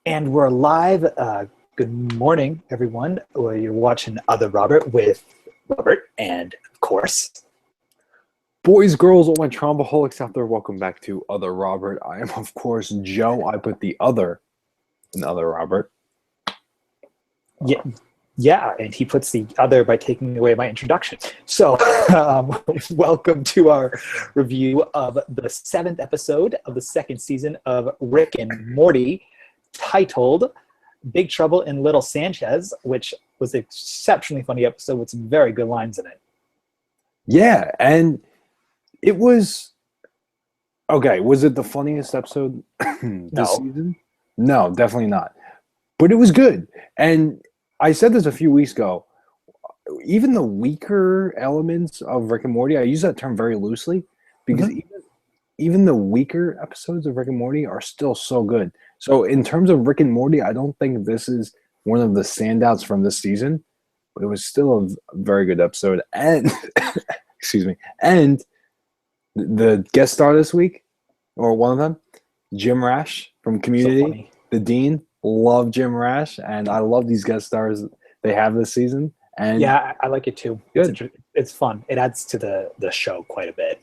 And we're live. Good morning, everyone. You're watching Otherobert with Robert, and of course, Boys, girls, all my trombaholics out there, welcome back to Otherobert. I am, of course, Joe. I put the other in Otherobert. yeah, and he puts the other by taking away my introduction. So, welcome to our review of the 7th episode of the 2nd season of Rick and Morty, titled Big Trouble in Little Sanchez, which was an exceptionally funny episode with some very good lines in it. Yeah, and it was... Okay, was it the funniest episode this season? No, definitely not. But it was good. And I said this a few weeks ago. Even the weaker elements of Rick and Morty, I use that term very loosely, because even the weaker episodes of Rick and Morty are still so good. So in terms of Rick and Morty, I don't think this is one of the standouts from this season, but it was still a very good episode. And excuse me. And the guest star this week, or one of them, Jim Rash from Community, the Dean. Love Jim Rash, and I love these guest stars they have this season. And yeah, I like it too. It's fun. It adds to the show quite a bit.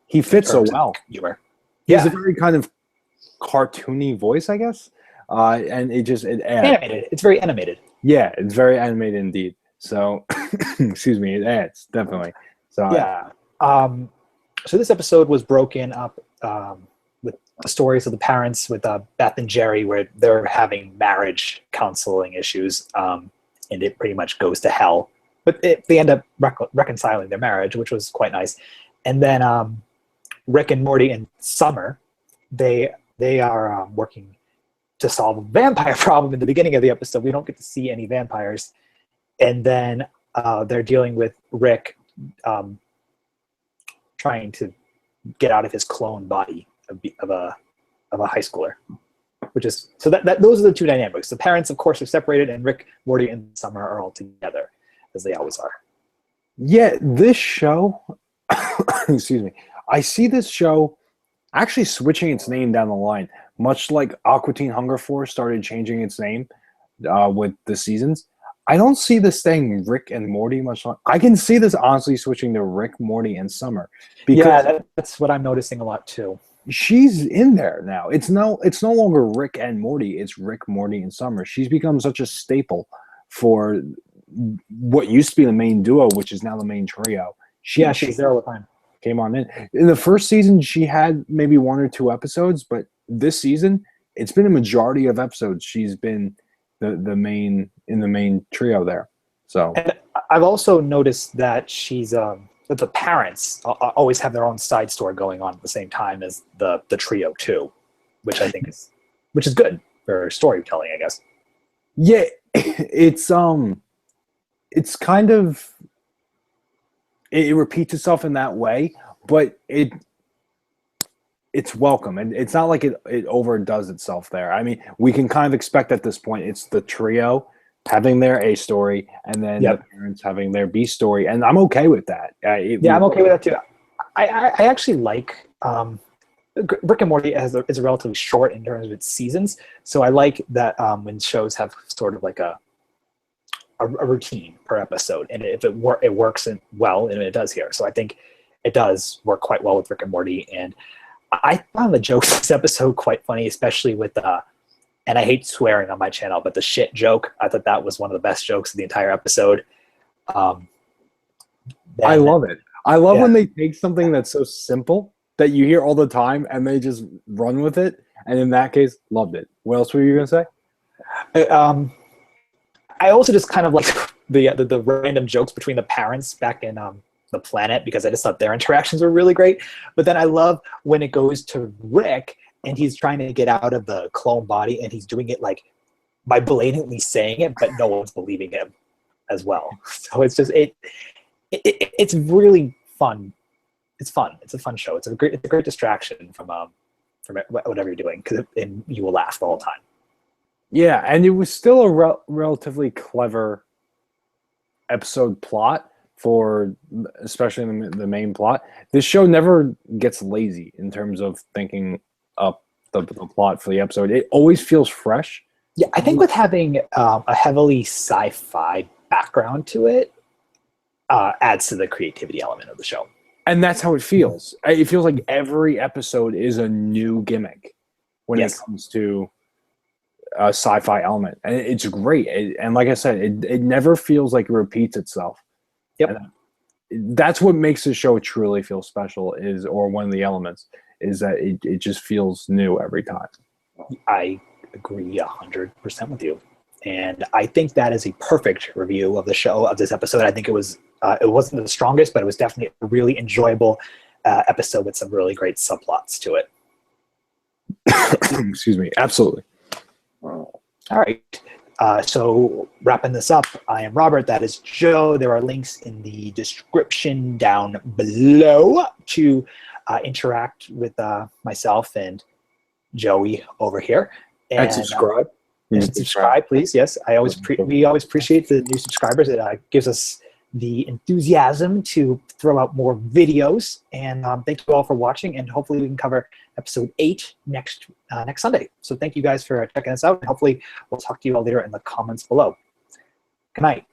He fits so well. Humor. He has a very kind of cartoony voice, I guess, and it adds. Animated. It's very animated. Yeah, it's very animated indeed. So, excuse me, it adds definitely. So yeah. So this episode was broken up with the stories of the parents with Beth and Jerry, where they're having marriage counseling issues, and it pretty much goes to hell. But they end up reconciling their marriage, which was quite nice. And then Rick and Morty and Summer, they are working to solve a vampire problem in the beginning of the episode. We don't get to see any vampires. And then they're dealing with Rick trying to get out of his clone body of a high schooler, which is so that those are the two dynamics. The parents, of course, are separated, and Rick, Morty, and Summer are all together, as they always are. Yeah, this show, excuse me, I see this show actually switching its name down the line, much like Aqua Teen Hunger Force started changing its name with the seasons. I don't see this staying Rick and Morty much longer. I can see this honestly switching to Rick, Morty, and Summer. Because that's what I'm noticing a lot too. She's in there now. It's no longer Rick and Morty. It's Rick, Morty, and Summer. She's become such a staple for what used to be the main duo, which is now the main trio. She's there all the time. Came on in the first season. She had maybe 1 or 2 episodes, but this season it's been a majority of episodes. She's been the main in the main trio there. So and I've also noticed that she's that the parents always have their own side story going on at the same time as the trio too, which I think is good for storytelling, I guess. Yeah, it's kind of it repeats itself in that way, but it's welcome, and it's not like it overdoes itself there. I mean, we can kind of expect at this point it's the trio having their A story, and then the parents having their B story, and I'm okay with that. I'm okay with that too. I actually like Rick and Morty is relatively short in terms of its seasons, so I like that when shows have sort of like a routine per episode, and if it works well, and it does here. So I think it does work quite well with Rick and Morty, and I found the jokes this episode quite funny, especially with and I hate swearing on my channel, but the shit joke, I thought that was one of the best jokes of the entire episode. I love it. I love when they take something that's so simple that you hear all the time and they just run with it. And in that case, loved it. What else were you going to say? I also just kind of like the random jokes between the parents back in the planet, because I just thought their interactions were really great. But then I love when it goes to Rick and he's trying to get out of the clone body, and he's doing it like by blatantly saying it, but no one's believing him as well. So it's just it's really fun. It's fun. It's a fun show. It's a great distraction from whatever you're doing, and you will laugh the whole time. Yeah, and it was still a relatively clever episode plot for, especially the main plot. This show never gets lazy in terms of thinking up the plot for the episode. It always feels fresh. Yeah, I think with having a heavily sci-fi background to it adds to the creativity element of the show. And that's how it feels. It feels like every episode is a new gimmick when it comes to a sci-fi element. And it's great. And like I said, it never feels like it repeats itself. Yep. And that's what makes the show truly feel special or one of the elements is that it just feels new every time. I agree 100% with you. And I think that is a perfect review of the show, of this episode. I think it wasn't the strongest, but it was definitely a really enjoyable episode with some really great subplots to it. Excuse me. Absolutely. All right. So wrapping this up, I am Robert. That is Joe. There are links in the description down below to interact with myself and Joey over here. And subscribe. And subscribe, please. Yes, we always appreciate the new subscribers. It gives us the enthusiasm to throw out more videos. And thank you all for watching. And hopefully we can cover episode 8 next Sunday. So thank you guys for checking us out. And hopefully we'll talk to you all later in the comments below. Good night.